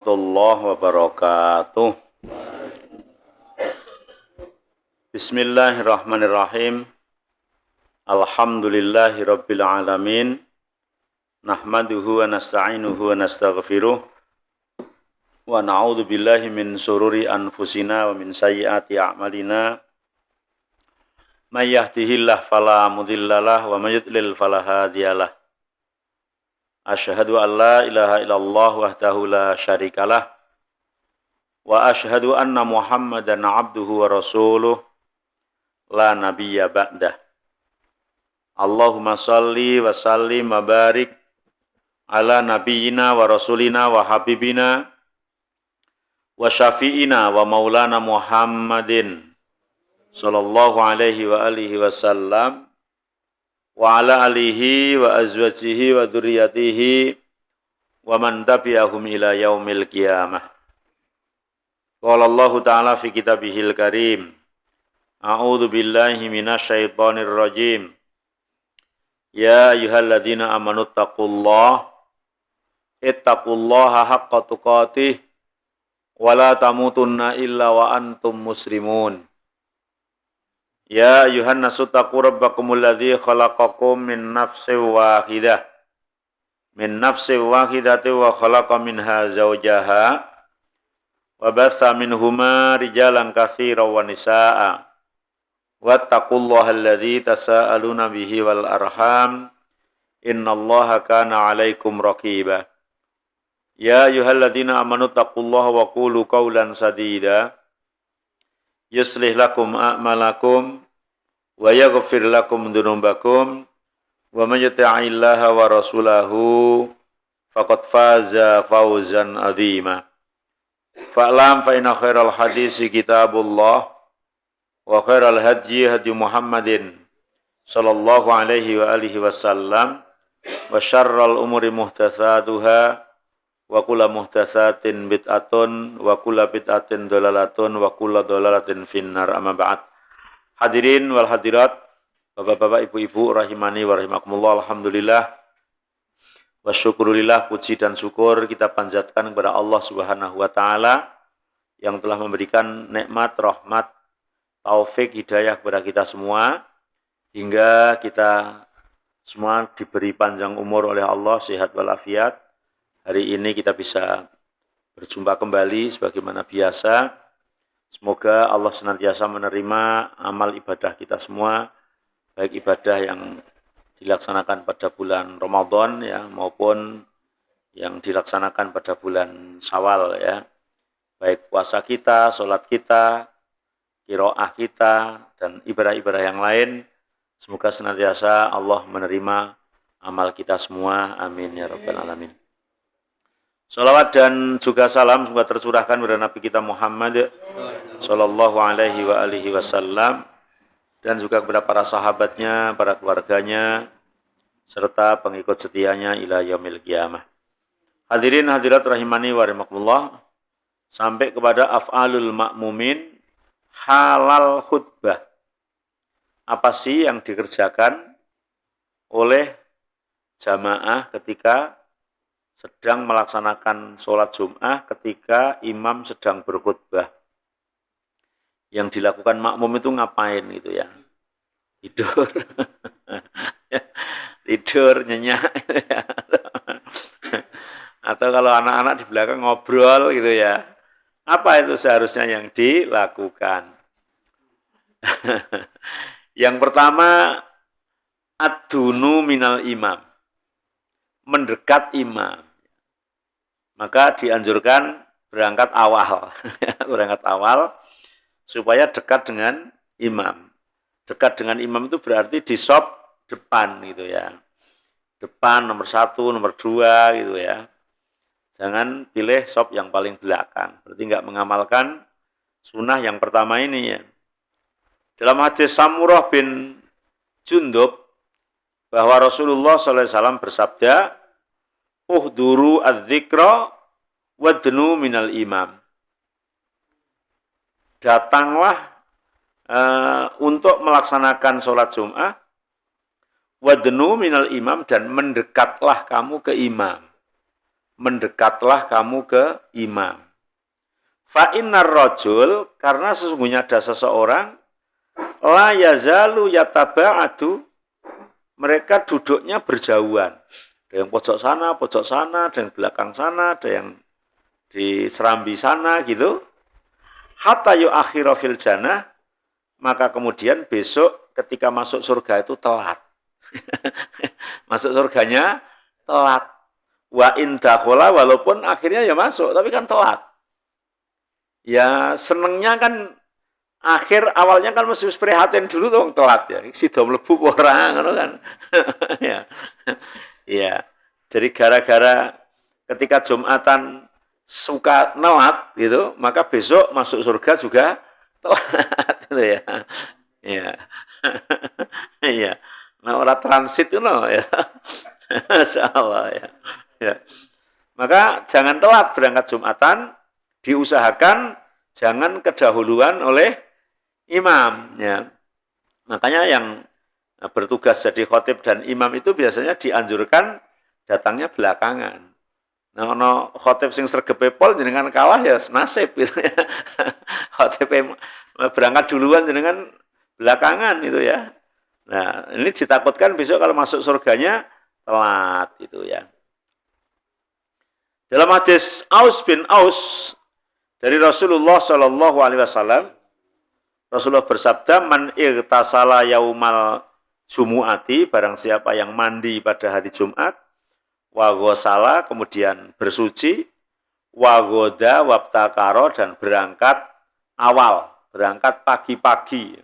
warahmatullahi wabarakatuh. Bismillahirrahmanirrahim. Alhamdulillahi rabbil alamin. Nahmaduhu wa nasta'inuhu wa nastaghfiruh. Wa na'udzu billahi min sururi anfusina wa min sayyiati a'malina. May yahdihillahu fala mudhillalah wa may yudlil fala hadiyalah. Asyhadu an la ilaha illallah wahdahu la syarikalah wa asyhadu anna Muhammadan abduhu wa rasuluh la nabiyya ba'dah. Allahumma salli wa sallim wa barik ala nabiyyina wa rasulina wa habibina wa syafi'ina wa maulana Muhammadin sallallahu alaihi wa alihi wasallam wa ala alihi wa azwajihi wa dzurriyyatihi wa man tabi'ahum ila yaumil qiyamah. Qala Allah Ta'ala fi kitabihil karim. A'udzu billahi minasyaitonir rajim. Ya ayyuhalladzina amanu ittaqullaha haqqa tuqatih wa la tamutunna illa wa antum muslimun. Ya ayuhan nasu taqu rabbakumul ladzi khalaqakum min nafsin wahidah. Min nafsin wahidatin wa khalaqa minha zawjaha wa batha minhuma rijalan katsiran wa nisaa'a. Wattaqullaha alladzi tasaaluna bihi wal arham. Innallaha kana 'alaikum raqiba. Ya ayyuhalladzina amanu taqullaha wa qulu qawlan sadida. Yuslih lakum a'malakum wa yaghfir lakum dzunubakum wa may yuti'illaha wa rasulahu faqad faza fawzan 'azima. Fa'lam fa inna khairal hadisi kitabullah wa khairal hadyi hadyu Muhammadin sallallahu alaihi wa alihi wasallam wa syarral umuri muhdatsatuha wa kullu muhdatsatin bid'atun wa kullu bid'atin dhalalatun wa kullu dhalalatin finnar, amma ba'd. Hadirin wal hadirat, Bapak-bapak, Ibu-ibu rahimani wa rahimakumullah. Alhamdulillah wa syukurillah, puji dan syukur kita panjatkan kepada Allah Subhanahu wa taala yang telah memberikan nikmat, rahmat, taufik, hidayah kepada kita semua hingga kita semua diberi panjang umur oleh Allah, sehat walafiat. Hari ini kita bisa berjumpa kembali sebagaimana biasa. Semoga Allah senantiasa menerima amal ibadah kita semua, baik ibadah yang dilaksanakan pada bulan Ramadan ya, maupun yang dilaksanakan pada bulan Syawal ya. Baik puasa kita, sholat kita, qiraah kita, dan ibadah-ibadah yang lain. Semoga senantiasa Allah menerima amal kita semua. Amin ya rabbal alamin. Salawat dan juga salam semoga tercurahkan kepada Nabi kita Muhammad sallallahu alaihi wa alihi wasallam dan juga kepada para sahabatnya, para keluarganya serta pengikut setianya ila yaumil qiyamah. Hadirin hadirat rahimani wa rahimakumullah, sampai kepada af'alul ma'mumin halal khutbah. Apa sih yang dikerjakan oleh jamaah ketika sedang melaksanakan sholat Jum'ah ketika imam sedang berkhutbah? Yang dilakukan makmum itu ngapain gitu ya? Tidur. Tidur, nyenyak. Atau kalau anak-anak di belakang ngobrol gitu ya. Apa itu seharusnya yang dilakukan? Yang pertama, ad-dunu minal imam. Mendekat imam. Maka dianjurkan berangkat awal. Berangkat awal supaya dekat dengan imam. Dekat dengan imam itu berarti di shop depan gitu ya. Depan nomor 1, nomor 2 gitu ya. Jangan pilih shop yang paling belakang. Berarti enggak mengamalkan sunnah yang pertama ini ya. Dalam hadis Samurah bin Jundub bahwa Rasulullah SAW bersabda, uhduru adzikra wadnu minal imam. Datanglah untuk melaksanakan sholat Jum'ah, wadnu minal imam, dan mendekatlah kamu ke imam. mendekatlah kamu ke imam. Fa innar rajul, karena sesungguhnya ada seseorang, la yazalu yataba'adu, mereka duduknya berjauhan. Ada yang pojok sana, ada yang belakang sana, ada yang di serambi sana gitu. Hatta yu'akhira fil jannah, maka kemudian besok ketika masuk surga itu telat. Masuk surganya telat. Wa in dakhala, walaupun akhirnya ya masuk, tapi kan telat. Ya senengnya kan awalnya kan mesti prihatin dulu dong telat ya. Sida mlebu ora ngono kan. Ya. Ya. Jadi gara-gara ketika Jumatan suka nelat gitu, maka besok masuk surga juga telat gitu ya. Ya. Iya. Nah, orang transit itu ya. Masyaallah ya. Ya. Maka jangan telat berangkat Jumatan, diusahakan jangan kedahuluan oleh imam ya. Makanya yang bertugas jadi khotib dan imam itu biasanya dianjurkan datangnya belakangan. Nah, ono khotib sing sregepe pol jenengan kalah ya nasib gitu ya. Khotib berangkat duluan jenengan belakangan itu ya. Nah, ini ditakutkan besok kalau masuk surganya telat itu ya. Dalam hadis Aus bin Aus dari Rasulullah Shallallahu Alaihi Wasallam, Rasulullah bersabda, man irtasala yaumal jumu'ati, barang siapa yang mandi pada hari Jumat, wa ghosala, kemudian bersuci, wa ghoda wabtakaro, dan berangkat awal, berangkat pagi-pagi.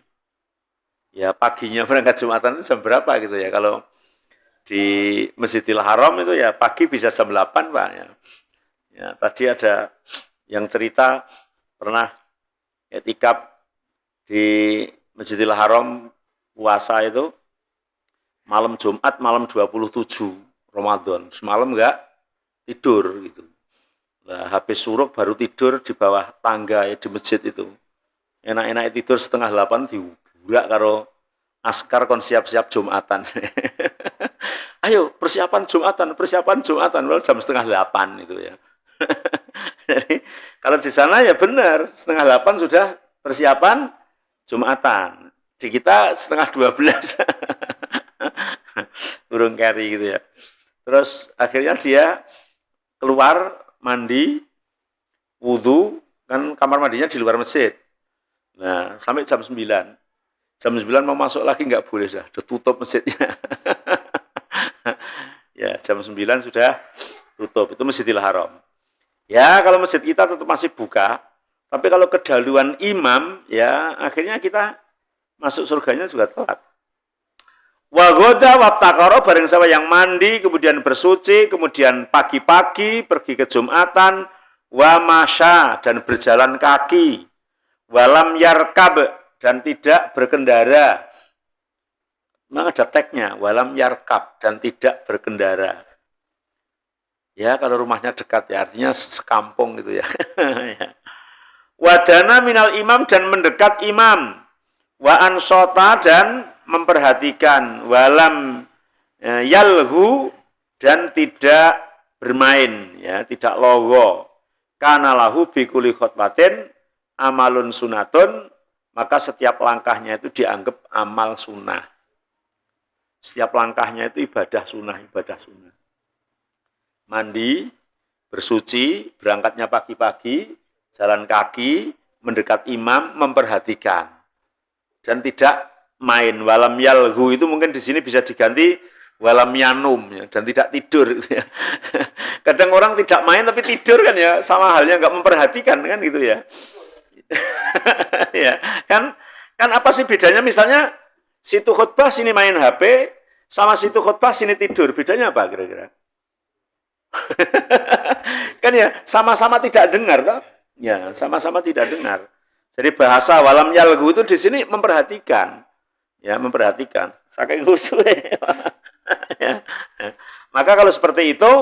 Ya paginya berangkat Jumatan itu jam berapa gitu ya, kalau di Masjidil Haram itu ya pagi bisa jam 8 Pak ya. Ya tadi ada yang cerita pernah etikaf di Masjidil Haram puasa itu malam Jumat, malam 27 Ramadan, semalam enggak tidur gitu. Nah, habis suruk baru tidur di bawah tangga ya, di masjid itu. Enak-enak tidur setengah 8 diburak karo askar kon siap-siap Jumatan. Ayo persiapan Jumatan, well, jam setengah 8 itu ya. Jadi kalau di sana ya benar, setengah 8 sudah persiapan Jumatan. Di kita setengah 12. Burung keri gitu ya. Terus akhirnya dia keluar mandi, wudu, kan kamar mandinya di luar masjid. Nah, sampai jam 9. Jam 9 mau masuk lagi nggak boleh, sudah tutup masjidnya. Ya, jam 9 sudah tutup. Itu Masjidil Haram. Ya, kalau masjid kita tetap masih buka, tapi kalau kedahuluan imam, ya akhirnya kita masuk surganya juga telat. Wa ghoda wabtakara, bareng siapa yang mandi, kemudian bersuci, kemudian pagi-pagi pergi ke Jumatan, wa masya, dan berjalan kaki, walam yarkab, dan tidak berkendara. Memang ada tagnya, walam yarkab, dan tidak berkendara. Ya, kalau rumahnya dekat ya, artinya sekampung gitu ya. Wadana minal imam, dan mendekat imam. Wa ansota, dan memperhatikan. Walam yalhu, dan tidak bermain, ya, tidak logo. Kana lahu bikuli khotbatin amalun sunatun, maka setiap langkahnya itu dianggap amal sunnah. Setiap langkahnya itu ibadah sunnah. Mandi, bersuci, berangkatnya pagi-pagi, jalan kaki, mendekat imam, memperhatikan. Dan tidak main. Walam yalhu itu mungkin di sini bisa diganti walam yanum, ya, dan tidak tidur. Gitu ya. Kadang orang tidak main tapi tidur kan ya, sama halnya nggak memperhatikan kan gitu ya. Ya, kan apa sih bedanya, misalnya situ khutbah sini main HP, sama situ khutbah sini tidur, bedanya apa kira-kira? Kan ya sama-sama tidak dengar toh? Ya, sama-sama tidak dengar. Jadi bahasa walam yalgu itu di sini memperhatikan. Ya, memperhatikan. Saking khusyuk. Ya. Maka kalau seperti itu,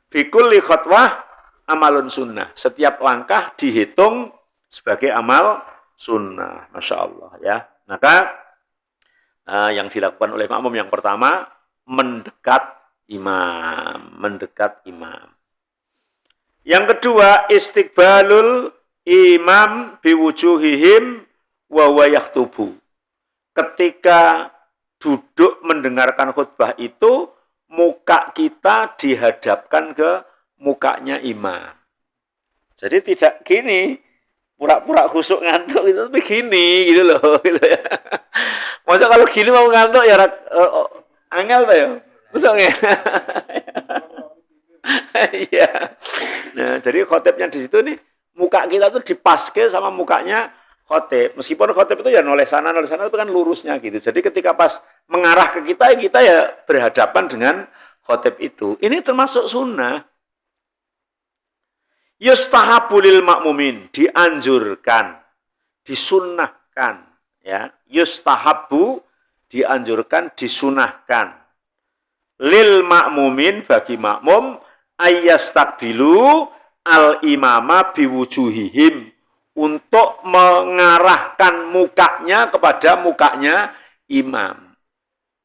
bikulli khutbah amalun sunnah. Setiap langkah dihitung sebagai amal sunnah. Masya Allah ya. Maka yang dilakukan oleh makmum yang pertama, mendekat imam. Yang kedua, istiqbalul imam biwujuhihim wa huwa yaktubu. Ketika duduk mendengarkan khutbah itu, muka kita dihadapkan ke mukanya imam. Jadi tidak gini, pura-pura khusuk ngantuk itu, tapi gini gitu loh. Gitu ya. Masa kalau gini mau ngantuk ya angel tuh ya. Maksudnya. Iya. Nah, jadi khotibnya di situ nih, muka kita tuh dipaske sama mukanya khotib. Meskipun khotib itu ya noleh sana itu kan lurusnya gitu. Jadi ketika pas mengarah ke kita ya berhadapan dengan khotib itu. Ini termasuk sunnah. Yustahabu lil makmumin, dianjurkan, disunnahkan, ya. Yustahabu, dianjurkan, disunahkan. Lil makmumin, bagi makmum, ayyastakbilu al imama biwujuhihim, untuk mengarahkan mukanya kepada mukanya imam.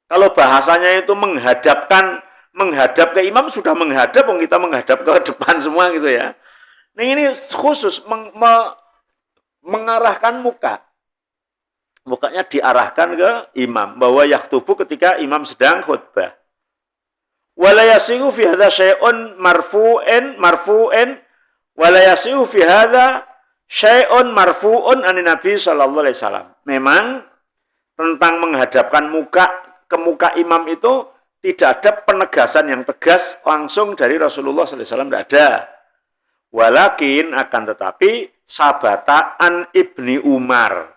Kalau bahasanya itu menghadap ke imam, sudah menghadap, kita menghadap ke depan semua gitu ya. Nah ini khusus mengarahkan muka. Mukanya diarahkan ke imam, bahwa yaktubu ketika imam sedang khutbah. Wala yasihu fi hadza syai'un marfu'un wala yasihu fi hadza syai'un marfu'un an Nabi sallallahu alaihi wasallam. Memang tentang menghadapkan muka ke muka imam itu tidak ada penegasan yang tegas langsung dari Rasulullah sallallahu alaihi wasallam, tidak ada. Walakin akan tetapi sabataan Ibni Umar.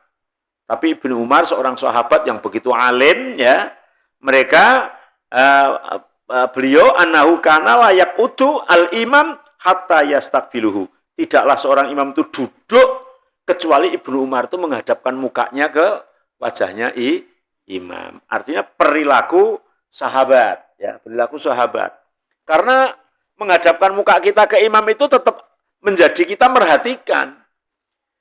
Tapi Ibnu Umar seorang sahabat yang begitu alim ya. Mereka beliau annahu kana layak udu al-imam hatta yastakbiluhu. Tidaklah seorang imam itu duduk kecuali Ibnu Umar itu menghadapkan mukanya ke wajahnya imam. Artinya perilaku sahabat ya, perilaku sahabat. Karena menghadapkan muka kita ke imam itu tetap menjadi kita merhatikan.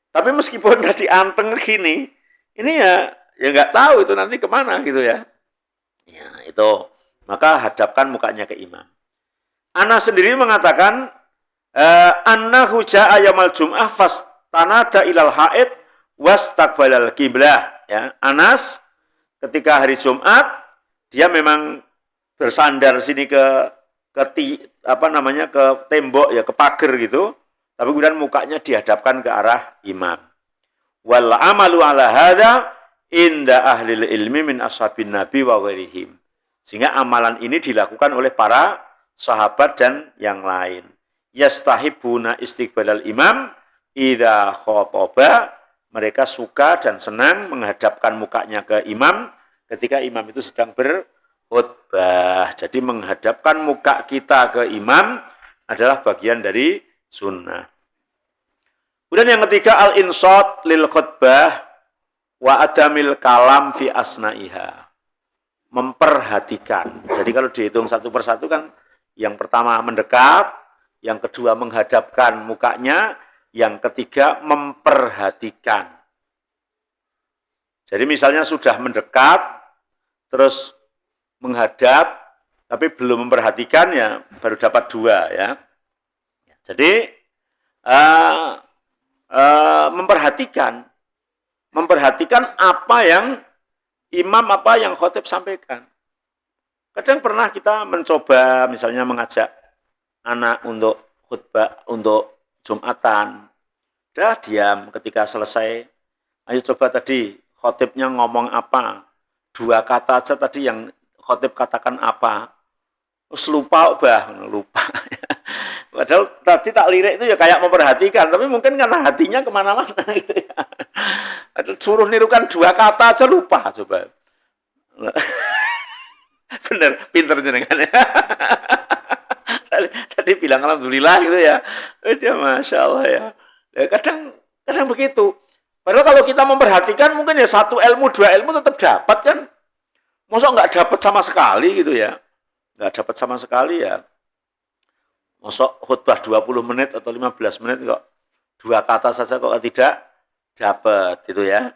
Tapi meskipun tadi anteng gini, ini ya nggak tahu itu nanti kemana gitu ya. Ya itu, maka hadapkan mukanya ke imam. Anas sendiri mengatakan, annahu ja'a yaumul jum'ah fastanada ilal haid wastaqbalal qiblah. Ya, Anas ketika hari Jumat dia memang bersandar sini ke tembok ya, ke pagar gitu, tapi kemudian mukanya dihadapkan ke arah imam. Wal amalu ala hadza inda ahli ilmi min ashabin nabi wa ghairihim. Sehingga amalan ini dilakukan oleh para sahabat dan yang lain. Yastahibuna istiqbalal imam idza khotaba, mereka suka dan senang menghadapkan mukanya ke imam ketika imam itu sedang berkhutbah. Jadi menghadapkan muka kita ke imam adalah bagian dari sunnah. Kemudian yang ketiga, al-insat lil khutbah wa adamil kalam fi asna'iha. Memperhatikan. Jadi kalau dihitung satu persatu kan, yang pertama mendekat, yang kedua menghadapkan mukanya, yang ketiga memperhatikan. Jadi misalnya sudah mendekat, terus menghadap, tapi belum memperhatikan ya baru dapat 2 ya. Jadi memperhatikan apa yang imam, apa yang khotib sampaikan. Kadang pernah kita mencoba misalnya mengajak anak untuk khutbah, untuk Jumatan. Dah diam ketika selesai. Ayo coba tadi khotibnya ngomong apa? 2 kata aja tadi yang khotib katakan apa? Terus lupa. Padahal tadi tak lirik itu ya kayak memperhatikan, tapi mungkin karena hatinya kemana-mana gitu ya. Suruh nirukan 2 kata aja lupa, coba. Bener, pinter jenengan ya. Tadi bilang alhamdulillah gitu ya. Dia masya Allah ya. Kadang begitu. Padahal kalau kita memperhatikan mungkin ya 1 ilmu, 2 ilmu tetap dapat kan. Masa nggak dapat sama sekali gitu ya. Nggak dapat sama sekali ya. Masa khutbah 20 menit atau 15 menit kok 2 kata saja kok tidak dapat gitu ya.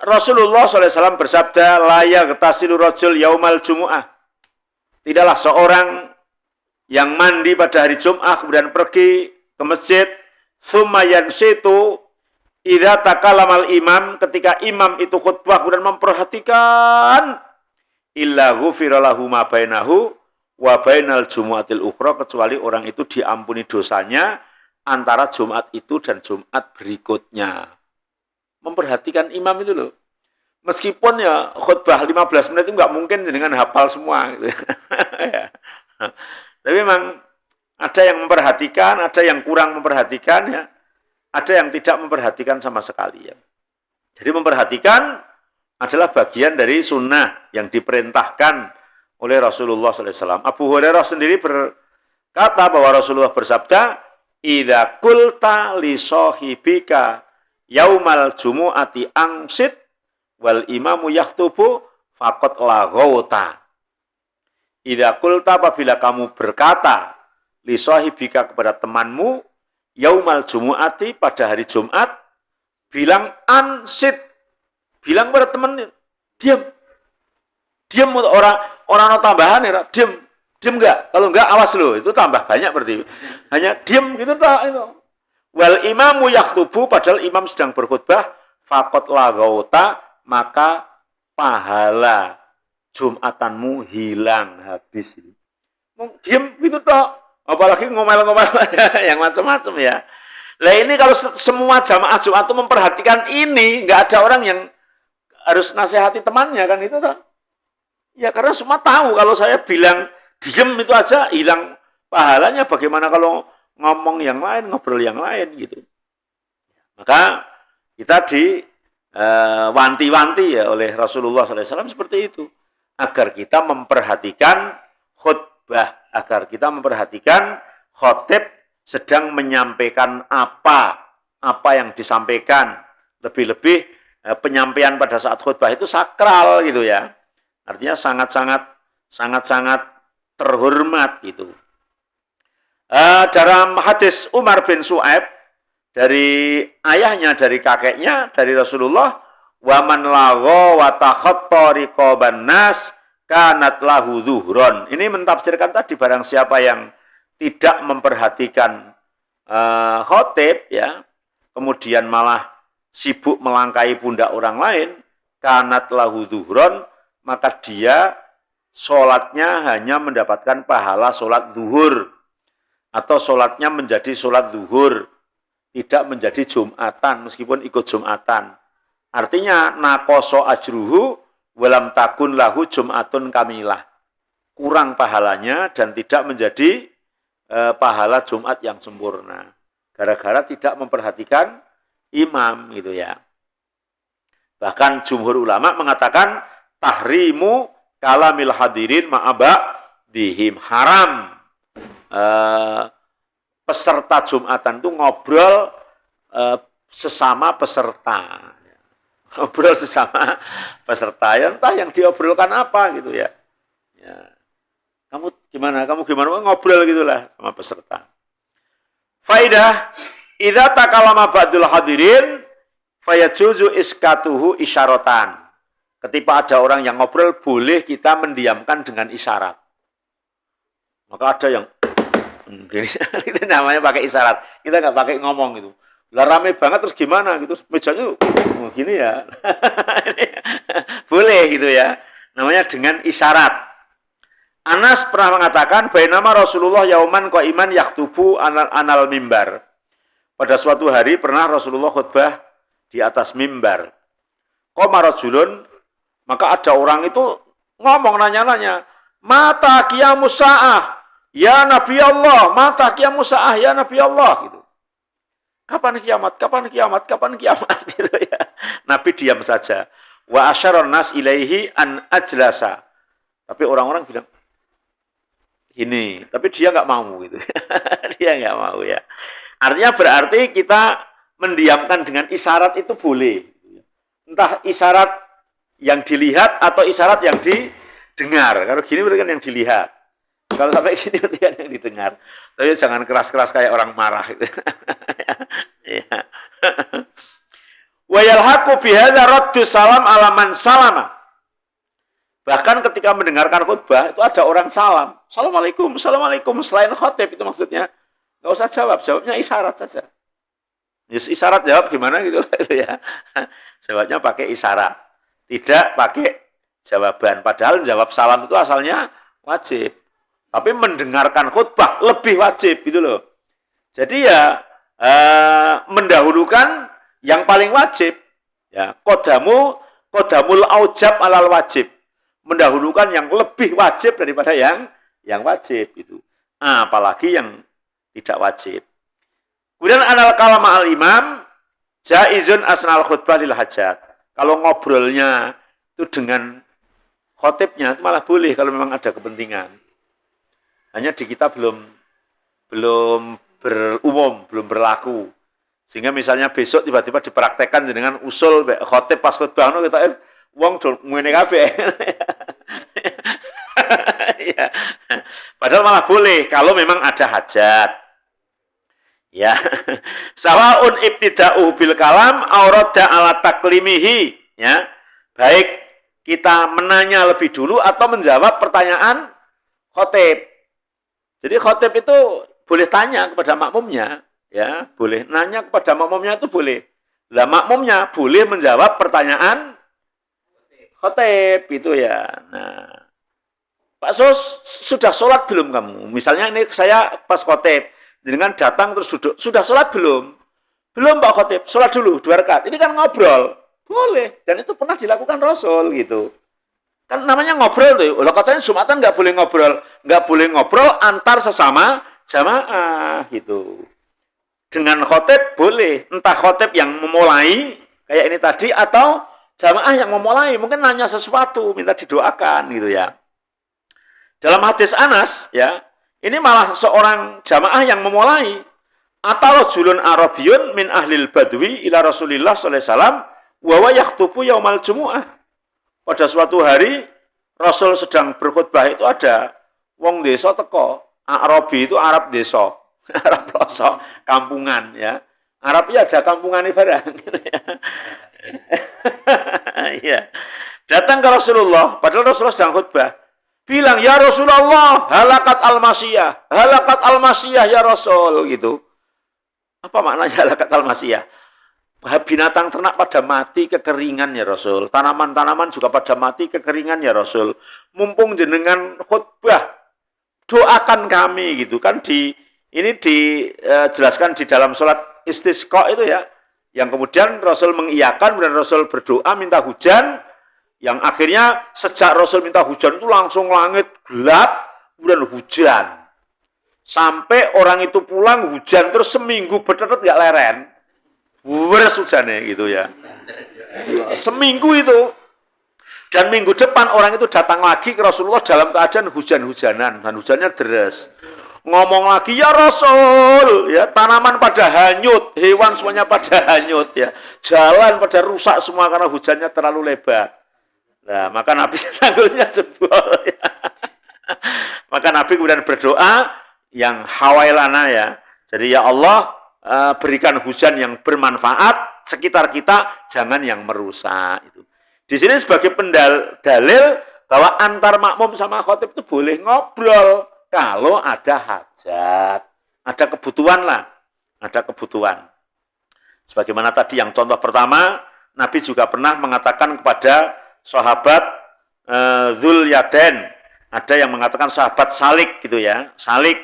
Rasulullah SAW bersabda, la yaghtasilu rajul yaumal jumu'ah. Tidaklah seorang yang mandi pada hari Jumat kemudian pergi ke masjid, tsumma yansitu idza takalamal imam, ketika imam itu khutbah kemudian memperhatikan, illa ghufira lahu ma bainahu wa bainal jumu'atil ukhra, kecuali orang itu diampuni dosanya antara Jumat itu dan Jumat berikutnya. Memperhatikan imam itu loh. Meskipun ya khutbah 15 menit itu nggak mungkin dengan hafal semua gitu. Tapi memang ada yang memperhatikan, ada yang kurang memperhatikan ya. Ada yang tidak memperhatikan sama sekali ya. Jadi memperhatikan adalah bagian dari sunnah yang diperintahkan oleh Rasulullah SAW. Abu Hurairah sendiri berkata bahwa Rasulullah bersabda, "Idza qulta li sahibika yaumal jumu'ati angsit wal imamu yaktubu faqad laghauta." Idza qulta, apabila kamu berkata li sahibika kepada temanmu yaumal jumu'ati pada hari Jumat, bilang ansit, bilang pada teman, diam. Diam, orang tambahan ya, diam. Diam enggak? Kalau enggak awas lo, itu tambah banyak berarti. Hanya diam gitu tak itu. Wal imamu yaktubu, padahal imam sedang berkhutbah, faqad laghauta, maka pahala Jumatanmu hilang habis. Diam gitu tak. Apalagi ngomel-ngomel yang macam-macam ya. Nah ini kalau semua jamaah Jumat itu memperhatikan ini, nggak ada orang yang harus nasihati temannya kan itu tak? Ya karena semua tahu kalau saya bilang diem itu aja hilang pahalanya. Bagaimana kalau ngomong yang lain, ngobrol yang lain gitu. Maka kita wanti-wanti ya oleh Rasulullah SAW seperti itu, agar kita memperhatikan khutbah, agar kita memperhatikan khotib sedang menyampaikan apa yang disampaikan. Lebih-lebih penyampaian pada saat khutbah itu sakral gitu ya. Artinya sangat-sangat terhormat gitu. Dalam hadis Umar bin Su'aib dari ayahnya, dari kakeknya, dari Rasulullah, wa man lagha wa takhatta riqaban nas kanat lahu zuhron. Ini mentafsirkan tadi, barang siapa yang tidak memperhatikan khotib ya, kemudian malah sibuk melangkai pundak orang lain, kanat lahu zuhron, maka dia sholatnya hanya mendapatkan pahala sholat zuhur, atau sholatnya menjadi sholat zuhur, tidak menjadi Jumatan meskipun ikut Jumatan. Artinya nakoso ajruhu walam takun lahu Jum'atun kamilah, kurang pahalanya dan tidak menjadi pahala Jumat yang sempurna, gara-gara tidak memperhatikan imam gitu ya. Bahkan jumhur ulama mengatakan tahrimu kalamil hadirin ma'aba dihim, haram peserta Jumatan itu ngobrol sesama peserta. Ngobrol sesama peserta, ya entah yang diobrolkan apa gitu ya. Ya. Kamu gimana? Ngobrol gitulah sama peserta. Faidah, idza takalama ba'dul hadirin fayajuzu iskatuhu isyaratan. Ketika ada orang yang ngobrol, boleh kita mendiamkan dengan isyarat. Maka ada yang gini, itu namanya pakai isyarat. Kita nggak pakai ngomong gitu. Lah rame banget terus gimana gitu, mejanya gini ya. Boleh gitu ya. Namanya dengan isyarat. Anas pernah mengatakan, bainama Rasulullah yauman qaiman yaktubu anal mimbar. Pada suatu hari pernah Rasulullah khutbah di atas mimbar. Qama rajulun, maka ada orang itu ngomong nanya-nanya, mata qiyamus saah ya Nabi Allah, mata qiyamus saah ya Nabi Allah gitu. Kapan kiamat? Kapan kiamat? Kapan kiamat? Gitu ya. Nabi diam saja. Wa asyaron nas ilaihi an ajlasa. Tapi orang-orang bilang gini, tapi dia nggak mau gitu. Dia nggak mau ya. Artinya berarti kita mendiamkan dengan isyarat itu boleh. Entah isyarat yang dilihat atau isyarat yang didengar. Kalau gini berarti kan yang dilihat. Kalau sampai gini berarti kan yang didengar. Tapi jangan keras-keras kayak orang marah gitu. Ya. Wa yalhaqu bihadza raddu salam ala man salama. Bahkan ketika mendengarkan khutbah itu ada orang salam. Assalamualaikum, assalamualaikum. Selain khotib itu maksudnya. Nggak usah jawab, jawabnya isyarat saja. Yes, isyarat jawab gimana gitu ya. Jawabnya pakai isyarat. Tidak pakai jawaban. Padahal jawab salam itu asalnya wajib. Tapi mendengarkan khutbah lebih wajib gitu loh. Jadi ya mendahulukan yang paling wajib. Ya, qodamul aujab alal wajib. Mendahulukan yang lebih wajib daripada yang wajib itu. Apalagi yang tidak wajib. Kemudian anal kalama al imam jaizun asnal khutbah lil hajat. Kalau ngobrolnya itu dengan khotibnya itu malah boleh kalau memang ada kepentingan. Hanya di kita belum berumum, belum berlaku. Sehingga misalnya besok tiba-tiba dipraktekkan dengan usul khotib pas khutbah kita wong ngene kabeh. Ya. Padahal malah boleh kalau memang ada hajat. Ya. Sawaun ibtida'u bil kalam aurada ala taklimihi, ya. Baik kita menanya lebih dulu atau menjawab pertanyaan khotib. Jadi khotib itu boleh tanya kepada makmumnya, ya, boleh nanya kepada makmumnya itu boleh. Lah makmumnya boleh menjawab pertanyaan khotib itu ya. Nah, Pak Sos, sudah sholat belum kamu? Misalnya ini saya pas khotib, dengan datang terus duduk, sudah sholat belum? Belum Pak Khotib, sholat dulu 2 rakaat. Ini kan ngobrol, boleh. Dan itu pernah dilakukan Rasul gitu. Kan namanya ngobrol tuh. Kalau katanya Jumatan nggak boleh ngobrol antar sesama jamaah gitu. Dengan khotib boleh, entah khotib yang memulai kayak ini tadi atau jamaah yang memulai, mungkin nanya sesuatu, minta didoakan gitu ya. Dalam hadis Anas ya, ini malah seorang jamaah yang memulai. Atau rajulun Arabiyun min ahlil badwi ila Rasulillah sallallahu alaihi wasallam wa wa yakhutubu yaumal jumu'ah. Pada suatu hari Rasul sedang berkhutbah itu ada wong desa teko. Arabi itu Arab desa. Arab pelosok, kampungan ya. Arab ya ada kampungan barang. Ya. Datang ke Rasulullah, padahal Rasulullah sedang khutbah. Bilang, ya Rasulullah, halakat al-masiyah ya Rasul, gitu. Apa maknanya halakat al-masiyah? Binatang ternak pada mati kekeringan ya Rasul. Tanaman-tanaman juga pada mati kekeringan ya Rasul. Mumpung jenengan khutbah, doakan kami gitu kan. Ini dijelaskan di dalam sholat istisqa itu ya. Yang kemudian Rasul mengiyakan, kemudian Rasul berdoa minta hujan. Yang akhirnya sejak Rasul minta hujan itu langsung langit gelap, kemudian hujan. Sampai orang itu pulang hujan terus seminggu bertetap nggak leren. Beres hujannya gitu ya. Seminggu itu. Dan minggu depan orang itu datang lagi ke Rasulullah dalam keadaan hujan-hujanan. Dan hujannya deras. Ngomong lagi, ya Rasul, ya tanaman pada hanyut, hewan semuanya pada hanyut, ya jalan pada rusak semua karena hujannya terlalu lebat. Nah, maka Nabi tanggulnya jebol. Ya. Maka Nabi kemudian berdoa yang hawailana ya. Jadi ya Allah berikan hujan yang bermanfaat sekitar kita, jangan yang merusak. Itu. Di sini sebagai dalil bahwa antar makmum sama khotib itu boleh ngobrol kalau ada hajat, ada kebutuhan lah, ada kebutuhan. Sebagaimana tadi yang contoh pertama, Nabi juga pernah mengatakan kepada sahabat Dzul Yadain, ada yang mengatakan sahabat Salik gitu ya, Salik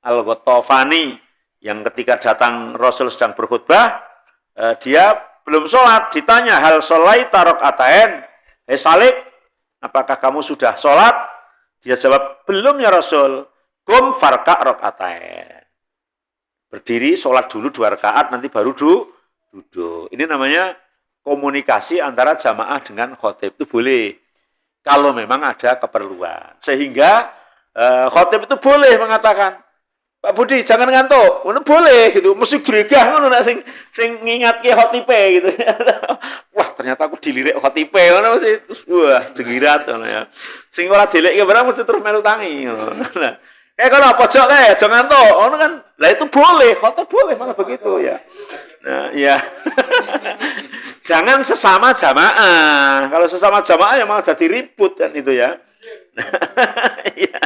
Al-Ghatafani, yang ketika datang Rasul sedang berkhutbah, dia belum sholat, ditanya hal sholaita rakaatain, Salik, apakah kamu sudah sholat? Dia jawab, belum ya Rasul. Qum farka rakaatain. Berdiri sholat dulu 2 rakaat, nanti baru duduk. Ini namanya komunikasi antara jamaah dengan khotib itu boleh kalau memang ada keperluan. Sehingga khotib itu boleh mengatakan, Pak Budi jangan ngantuk, boleh gitu, mesti gregah ngono nek sing ngingatke khotibe gitu. Wah, ternyata aku dilirik khotibe ngono mesti wah jegirat ngono ya. Sing ora dilikke barang mesti terus melu tangi ngono. Nah, kayak kalau pojok kayak jangan ngantuk, ngono kan. Lah itu boleh, khotib boleh malah begitu ya. Nah, ya. Jangan sesama jamaah. Kalau sesama jamaah ya malah jadi ribut kan itu ya. Iya.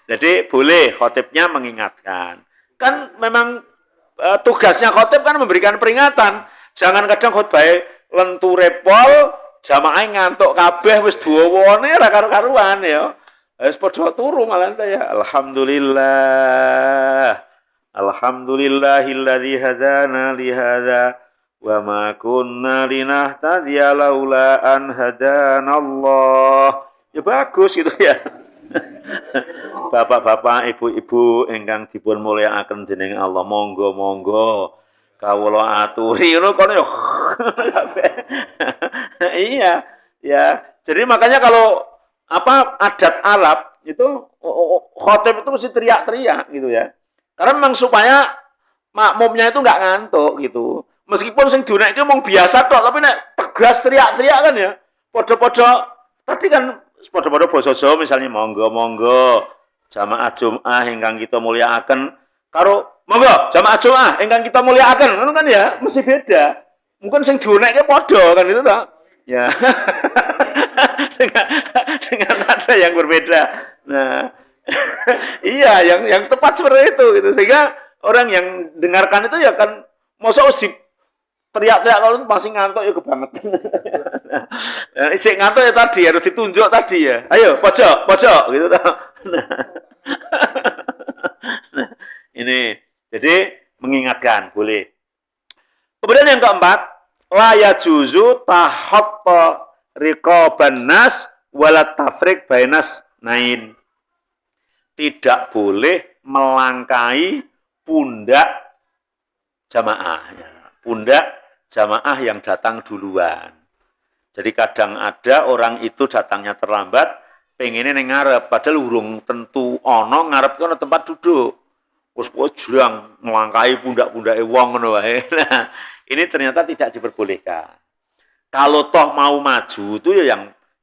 Jadi boleh khotibnya mengingatkan. Kan memang tugasnya khotib kan memberikan peringatan. Jangan kadang khotbah lentu repol, jamaah ngantuk kabeh wis duwone ora karu-karuan ya. Wis padha turu malah ya. Alhamdulillah. Alhamdulillahilladzi hadana li hadza wa ma kunna linahtadiya laula an hadanallah. Ya bagus gitu ya. Bapak-bapak, ibu-ibu ingkang dipun mulyakaken dening Allah, monggo-monggo kawula aturi ngono kono ya. Iya, ya. Jadi makanya kalau adat Arab itu khotib itu mesti teriak-teriak gitu ya. Karena memang supaya makmumnya itu nggak ngantuk gitu. Meskipun sing diunekke mung biasa tok, tapi nek tegas teriak-teriak kan ya. Podo-podo tadi kan podo-podo basa Jawa misalnya monggo-monggo jamaah Jumat ingkang kita mulyakaken karo monggo jamaah Jumat ingkang kita mulyakaken ngono kan ya, mesti beda. Mungkin sing diunekke podo kan itu toh. Ya. dengan ada yang berbeda. Nah, iya, yang tepat seperti itu gitu. Sehingga orang yang dengarkan itu ya kan mosok wis teriak-teriak kalau masih ngantuk ya kebangetan. Nah, isik ngantuk ya tadi harus ditunjuk tadi ya. Ayo, pojok gitu toh. Nah, ini jadi mengingatkan boleh. Kemudian yang keempat, la yajuzu tahatta riqaban nas wala tafriq bainas nain. Tidak boleh melangkai pundak jamaah. Pundak jamaah yang datang duluan. Jadi kadang ada orang itu datangnya terlambat, pengennya ning ngarep, padahal urung tentu ana ngarep kono tempat duduk. Wis jurang melangkai pundak-pundake wong ngono wae. Nah, ini ternyata tidak diperbolehkan. Kalau toh mau maju itu ya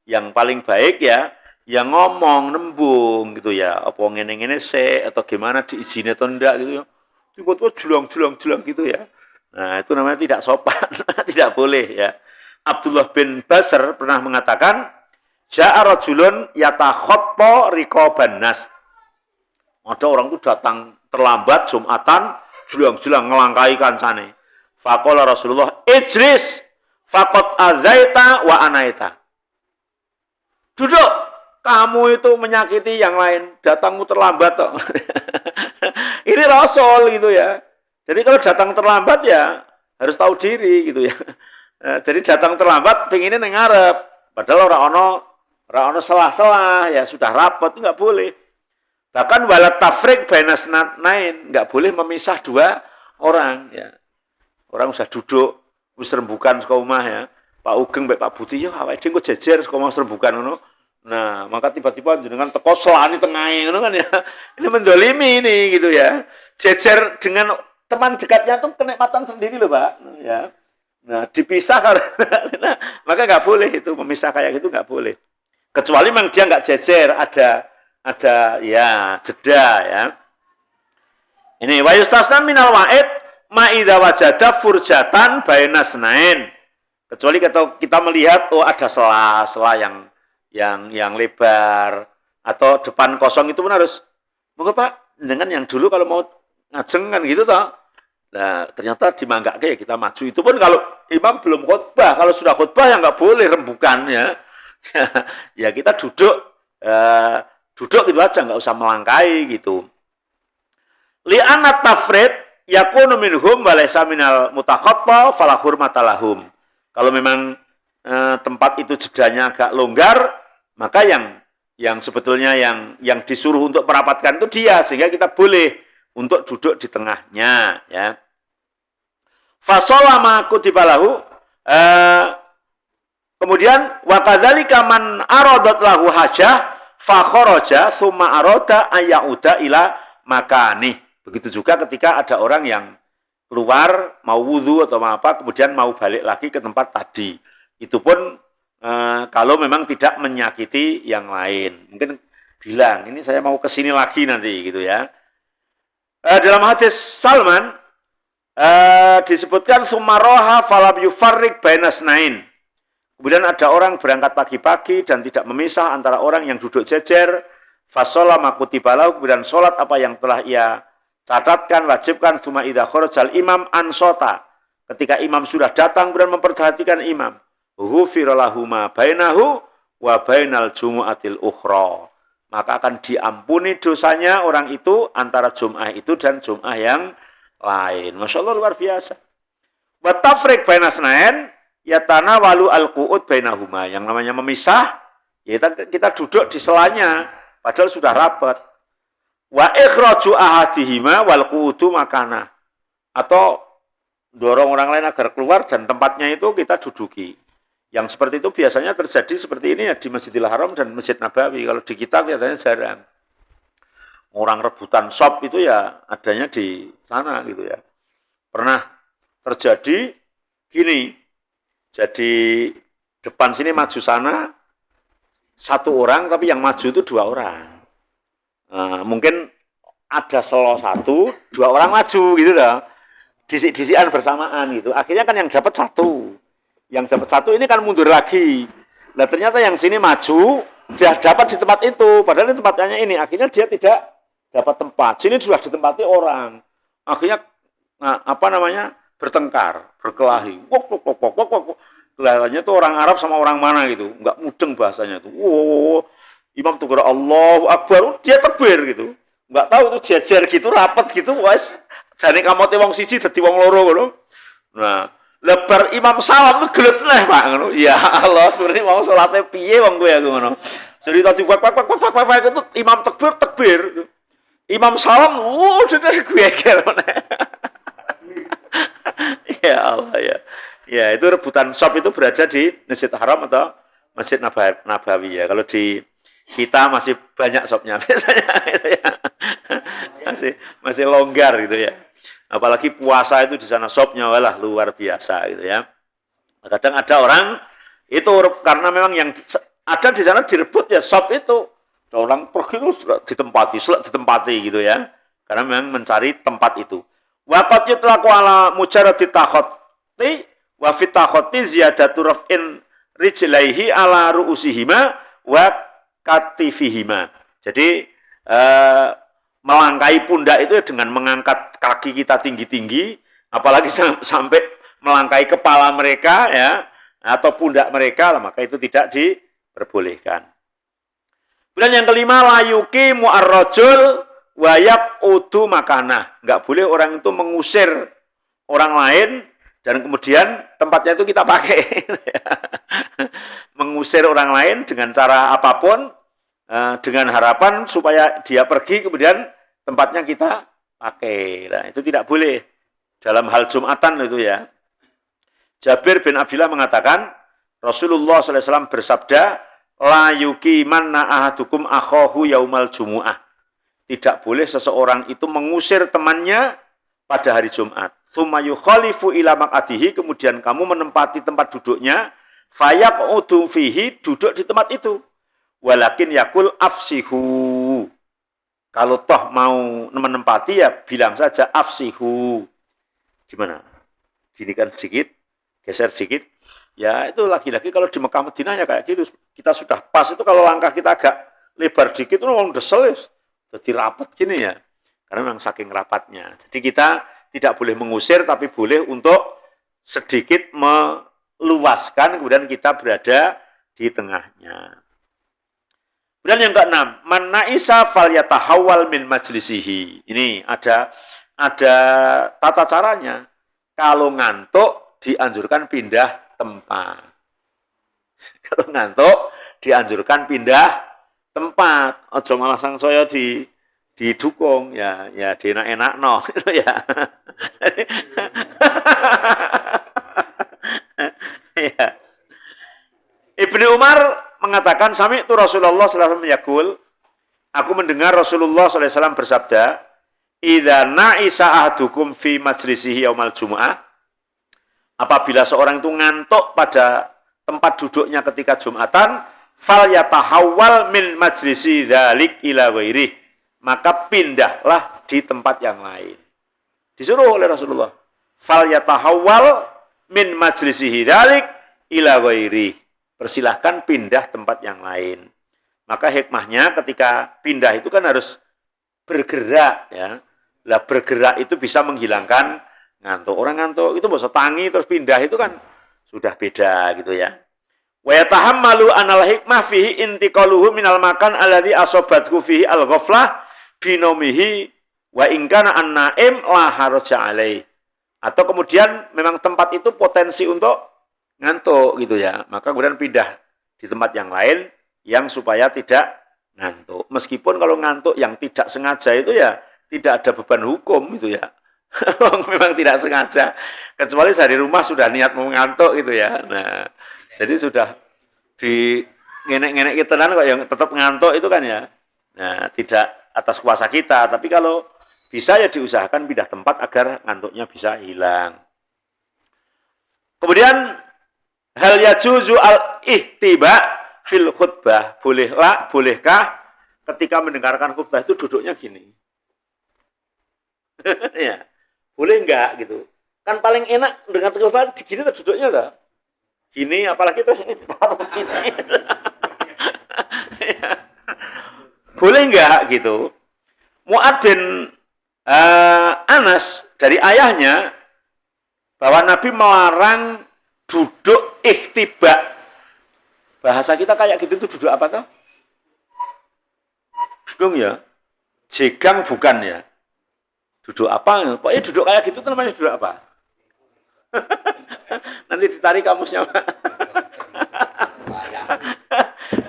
yang paling baik ya yang ngomong nembung gitu ya, apa ngene-ngene sik atau gimana diizini atau enggak gitu ya. Tiba-tiba julang gitu ya. Nah, itu namanya tidak sopan, tidak boleh ya. Abdullah bin Basr pernah mengatakan, "Ja'a rajulun yatakhatta riqaban nas." Ada orang itu datang terlambat Jumatan, julang-julang ngelangkai kancane. Faqala Rasulullah, "Ijlis faqad azaita wa anaita." Duduk, kamu itu menyakiti yang lain, datangmu terlambat toh. Ini Rasul gitu ya. Jadi kalau datang terlambat ya harus tahu diri gitu ya. Jadi datang terlambat pengennya nang ngarep, padahal ora ono selah-selah ya sudah rapat itu nggak boleh. Bahkan wala tafriq bainas nain, nggak boleh memisah dua orang ya. Orang sudah duduk wis rembukan saka omah ya. Pak Ugeng mbek Pak Budi ya awake dhewe kok jejer saka omah rembukan ngono. Nah, maka tiba-tiba jenengan teko selani tengahe ngono kan ya. Ini mendolimi ini gitu ya. Jejer dengan teman dekatnya tuh kenikmatan sendiri loh, Pak. Ya. Nah, dipisah kalau nah, maka nggak boleh itu memisah kayak gitu nggak boleh. Kecuali memang dia nggak jejer, ada ya jeda ya. Ini wa yustasna minal wa'id ma idza wajada furjatan bainas nain. Kecuali kalau kita melihat oh ada sela-sela yang lebar atau depan kosong itu pun harus monggo Pak, dengan yang dulu kalau mau ngajeng kan gitu toh. Nah, ternyata dimanggake ya kita maju. Itu pun kalau imam belum khutbah, kalau sudah khutbah ya nggak boleh rembukan ya. Ya kita duduk gitu aja, nggak usah melangkai gitu. Li'anat tafrid yakunu minhum wa laysa minal mutakhatta fala hurmata lahum. Kalau memang tempat itu jedanya agak longgar, maka yang sebetulnya yang disuruh untuk merapatkan itu dia, sehingga kita boleh untuk duduk di tengahnya ya. Fa shallama kutibalahu kemudian wa kadzalika man aradat lahu hajah fa kharaja tsumma arada ayyauda ila makani. Begitu juga ketika ada orang yang keluar mau wudu atau apa kemudian mau balik lagi ke tempat tadi. Itu pun kalau memang tidak menyakiti yang lain. Mungkin bilang, ini saya mau ke sini lagi nanti gitu ya. Dalam hadis Salman Disebutkan sumaroha falam yufarrik bainas nain. Kemudian ada orang berangkat pagi-pagi dan tidak memisah antara orang yang duduk jejer. Fasola makutibalau, kemudian sholat apa yang telah ia catatkan, wajibkan. Suma idha khorojal imam ansota. Ketika imam sudah datang, kemudian memperhatikan imam. Hufirolahuma bainahu wa bainal jumu'atil ukhra. Maka akan diampuni dosanya orang itu antara Jum'ah itu dan Jum'ah yang lain. Masya Allah, luar biasa. Wa tafriq bainas nain yatana walu al-qu'ud bainahuma. Yang namanya memisah, ya kita duduk di selanya, padahal sudah rapat. Wa ikhraju ahadihima wal qu'udu makana. Atau dorong orang lain agar keluar dan tempatnya itu kita duduki. Yang seperti itu biasanya terjadi seperti ini ya di Masjidil Haram dan Masjid Nabawi. Kalau di kita kelihatannya jarang. Orang rebutan sop itu ya adanya di sana gitu ya. Pernah terjadi gini. Jadi depan sini maju sana satu orang, tapi yang maju itu dua orang. Mungkin ada selo satu, dua orang maju gitu loh. Disik-disikan bersamaan gitu. Akhirnya kan yang dapat satu. Yang dapat satu ini kan mundur lagi. Nah ternyata yang sini maju, dia dapat di tempat itu. Padahal ini tempatnya ini. Akhirnya dia tidak dapat tempat. Sini sudah ditempati orang. Akhirnya bertengkar, berkelahi. Kelihatannya itu orang Arab sama orang mana gitu. Enggak mudeng bahasanya itu. Imam tuh kira Allahu Akbar, dia tekbir gitu. Enggak tahu itu jejer gitu, rapat gitu, wes. Jane kamote wong siji dadi wong loro ngono. Nah, lebar imam salam tuh gelet neh Pak ngono. Ya Allah, sebenarnya mau salate piye wong kowe aku ngono. Jadi tadi pak itu imam tekbir gitu. Imam salam, dari gue ngono. Ya Allah ya. Ya, itu rebutan sop itu berada di Masjid Haram atau Masjid Nabawi ya. Kalau di kita masih banyak sopnya biasanya gitu ya. Masih longgar gitu ya. Apalagi puasa itu di sana sopnya walah luar biasa gitu ya. Kadang ada orang itu karena memang yang ada di sana direbut ya sop itu. Orang pergi itu ditempati gitu ya. Karena memang mencari tempat itu. Waqat yutlaqu ala mujarradi takhatti wa fi takhatti ziyadatu raf'in rijlaihi ala ru'usihima wa katifihima. Jadi melangkai pundak itu dengan mengangkat kaki kita tinggi-tinggi, apalagi sampai melangkai kepala mereka ya atau pundak mereka, maka itu tidak diperbolehkan. Kemudian yang kelima, layuki mu'arrajul wayab udu makanah. Enggak boleh orang itu mengusir orang lain dan kemudian tempatnya itu kita pakai. Mengusir orang lain dengan cara apapun, dengan harapan supaya dia pergi kemudian tempatnya kita pakai. Nah, itu tidak boleh dalam hal Jumatan itu ya. Jabir bin Abdullah mengatakan Rasulullah SAW bersabda, la yuqimanna ahadukum akhahu yaumal jumu'ah. Tidak boleh seseorang itu mengusir temannya pada hari Jumat. Tsumma yukhalifu ila maq'adihi, kemudian kamu menempati tempat duduknya, fayaqudu fihi, duduk di tempat itu. Walakin yakul afsihu. Kalau toh mau menempati ya bilang saja afsihu. Gimana? Gini kan sedikit, geser sedikit. Ya itu lagi-lagi kalau di Mekah Madinah ya kayak gitu. Kita sudah pas itu kalau langkah kita agak lebar dikit itu orang desel. Jadi rapat gini ya. Karena memang saking rapatnya. Jadi kita tidak boleh mengusir tapi boleh untuk sedikit meluaskan kemudian kita berada di tengahnya. Kemudian yang keenam, man na'isa falyatahawwal min majlisihi. Ini ada tata caranya. Kalau ngantuk dianjurkan pindah tempat. Kalau ngantuk dianjurkan pindah tempat. Aja malah sangsaya didukung ya dienak-enakno gitu ya. Ya. Ibnu Umar mengatakan sami itu Rasulullah SAW yaqul, aku mendengar Rasulullah SAW bersabda, idza na'isa ahadukum fi majlisihi yaumal jumu'ah, apabila seorang itu ngantuk pada tempat duduknya ketika Jumatan, fal yatahawwal min majlisi dzalik ila ghairi, maka pindahlah di tempat yang lain. Disuruh oleh Rasulullah. fal yatahawwal min majlisihi dzalik ila ghairi. Persilahkan pindah tempat yang lain. Maka hikmahnya ketika pindah itu kan harus bergerak ya. Lah bergerak itu bisa menghilangkan ngantuk. Orang ngantuk itu bisa tangi terus pindah itu kan sudah beda gitu ya. Wa yatahammalu anal hikmah fihi intiqaluhu minal makan alladzi asabathu fihi al-ghaflah binomihi wa in kana an-naim la haraja alaihi. Atau kemudian memang tempat itu potensi untuk ngantuk gitu ya. Maka kemudian pindah di tempat yang lain yang supaya tidak ngantuk. Meskipun kalau ngantuk yang tidak sengaja itu ya tidak ada beban hukum itu ya. Memang tidak sengaja. Kecuali dari rumah sudah niat mau ngantuk gitu ya. Nah, jadi sudah di ngenek-ngenek kita kok yang tetap ngantuk itu kan ya. Nah, tidak atas kuasa kita. Tapi kalau bisa ya diusahakan pindah tempat agar ngantuknya bisa hilang. Kemudian hal yajuzu al-ihtiba fil khutbah. Bolehkah ketika mendengarkan khutbah itu duduknya gini? Ya, boleh enggak gitu? Kan paling enak dengar khutbah gini duduknya enggak? Gini apalagi terus ini gini. Ya. Boleh enggak gitu? Mu'ad bin Anas dari ayahnya bahwa Nabi melarang duduk ihtiba. Bahasa kita kayak gitu itu duduk apa tuh? Bingung ya? Jegang bukan ya? Duduk apa? Pokoknya duduk kayak gitu itu namanya duduk apa? Nanti ditarik kamusnya.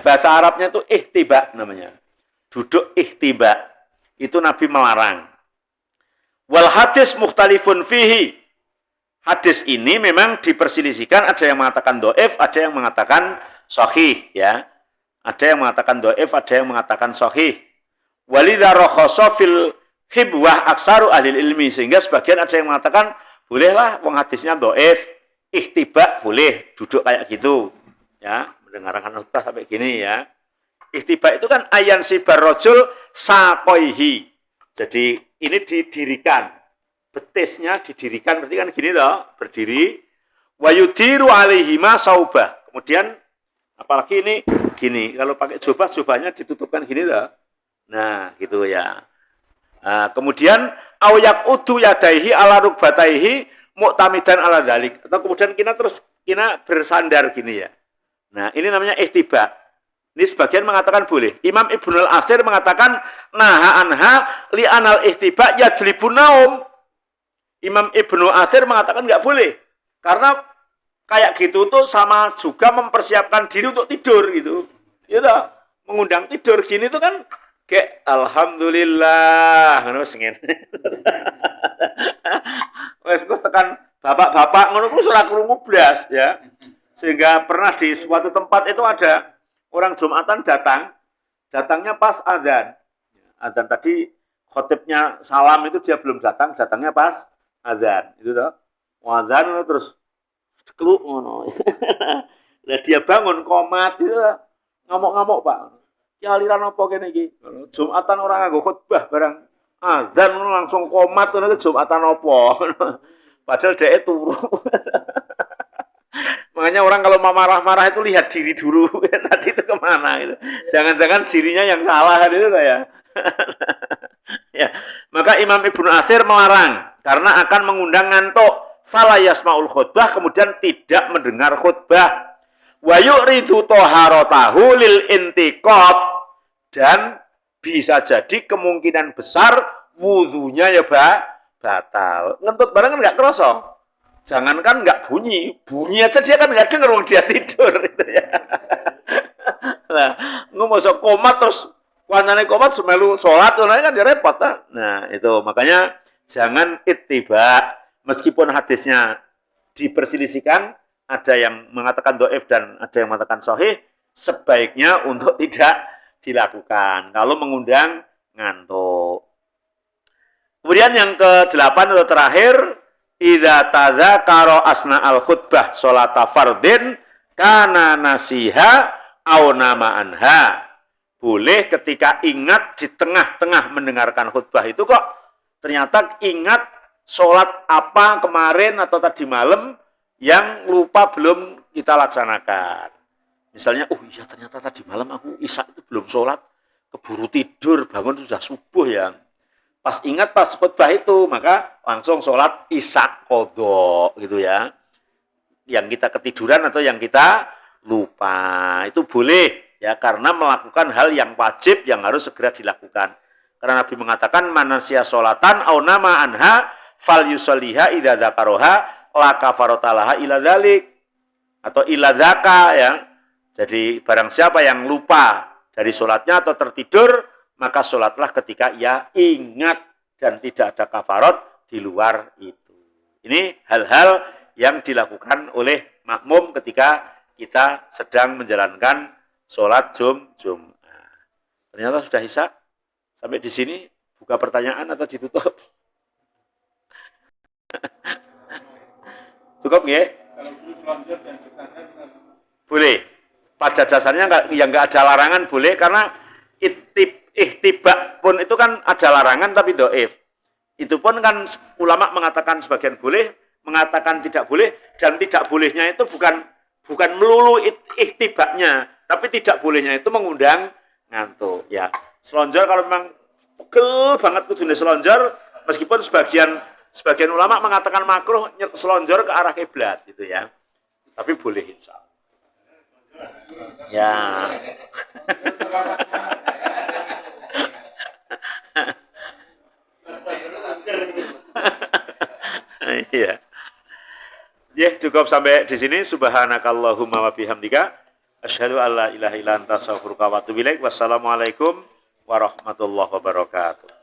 Bahasa Arabnya itu ihtiba namanya. Duduk ihtiba. Itu Nabi melarang. Wal hadis mukhtalifun fihi. Hadis ini memang diperselisihkan, ada yang mengatakan dhaif, ada yang mengatakan sahih ya. Ada yang mengatakan dhaif, ada yang mengatakan sahih. Walidza rakhasa fil hibwah aksaru ahli ilmi, sehingga sebagian ada yang mengatakan bolehlah wong hadisnya dhaif, ihtiba boleh duduk kayak gitu. Ya, mendengarkan khutbah sampai gini ya. Ihtiba itu kan ayan sibar rajul saqaihi. Jadi ini didirikan. Betisnya didirikan berarti kan gini toh, berdiri. Wa yudiru alaihima saubah. Kemudian apalagi ini gini, kalau pakai jubahnya ditutupkan gini toh. Nah, gitu ya. Nah, kemudian ayak udu yadaihi ala rukbataihi mu'tamidan ala dzalik. Atau kemudian kita bersandar gini ya. Nah, ini namanya ihtiba. Ini sebagian mengatakan boleh. Imam Ibnu al-Athir mengatakan naha anha li anal ihtiba yajlibun naum. Imam Ibnu al-Athir mengatakan enggak boleh. Karena kayak gitu tuh sama juga mempersiapkan diri untuk tidur gitu. Ya toh, mengundang tidur gini tuh kan kayak alhamdulillah ngono wis ngene. Wis tekan bapak-bapak ngono ku ora krungu blas ya. Sehingga pernah di suatu tempat itu ada orang Jumatan datangnya pas azan. Azan tadi khotibnya salam itu dia belum datangnya pas azan. Itu toh. Azan terus keluk ngono. Lah dia bangun komat itu ngamuk-ngamuk, Pak. Ki aliran apa kene iki? Jumatan orang nganggo khutbah barang azan langsung komat ngono Jumatan apa? Padahal dhek turu. Makanya orang kalau mau marah-marah itu lihat diri dulu, nanti itu kemana gitu. Jangan-jangan dirinya yang salah itu ya. Ya. Maka Imam Ibnu Athir melarang karena akan mengundang ngantuk. Fala yasmaul khutbah, kemudian tidak mendengar khutbah. Wa yu'ridu taharatahu lil intiqad, dan bisa jadi kemungkinan besar wudunya ya batal. Ngentut bareng kan enggak kerasa. Jangankan nggak bunyi aja dia kan nggak dengar wong dia tidur gitu ya. Nah, ngomong komat terus wanane komat semelu sholat, kan dia repot. Nah, itu makanya jangan ittiba, meskipun hadisnya diperselisihkan, ada yang mengatakan dhaif dan ada yang mengatakan sahih, sebaiknya untuk tidak dilakukan kalau mengundang ngantuk. Kemudian yang ke-8 atau terakhir, idza tadzakara asna al-khutbah sholata fardin kana nasiha au nama anha. Boleh ketika ingat di tengah-tengah mendengarkan khutbah itu kok ternyata ingat sholat apa kemarin atau tadi malam yang lupa belum kita laksanakan. Misalnya, oh iya ternyata tadi malam aku isya itu belum sholat, keburu tidur, bangun sudah subuh ya. Pas ingat pas khutbah itu, maka langsung sholat isya qadha gitu ya. Yang kita ketiduran atau yang kita lupa, itu boleh ya, karena melakukan hal yang wajib yang harus segera dilakukan. Karena Nabi mengatakan manasya sholatan au nama anha fal yusalliha idza dzakaroha la kafarata laha ila dzalik atau ila dzaka ya. Jadi barang siapa yang lupa dari sholatnya atau tertidur, maka sholatlah ketika ia ingat dan tidak ada kafarat di luar itu. Ini hal-hal yang dilakukan oleh makmum ketika kita sedang menjalankan sholat Jumat. Ternyata sudah isya. Sampai di sini buka pertanyaan atau ditutup? Cukup nggih? Boleh. Pada dasarnya nggak ada larangan boleh, karena ihtibak pun itu kan ada larangan tapi dhaif. Itu pun kan ulama mengatakan sebagian boleh, mengatakan tidak boleh, dan tidak bolehnya itu bukan melulu ihtibaknya, tapi tidak bolehnya itu mengundang ngantuk ya. Selonjor kalau memang pegel banget kudune selonjor, meskipun sebagian ulama mengatakan makruh selonjor ke arah kiblat gitu ya. Tapi boleh insya Allah. Ya. Iya. Ya, cukup sampai di sini. Subhanakallahumma wa bihamdika asyhadu an la ilaha illa anta astaghfiruka wa atubu ilaik. Wassalamualaikum warahmatullahi wabarakatuh.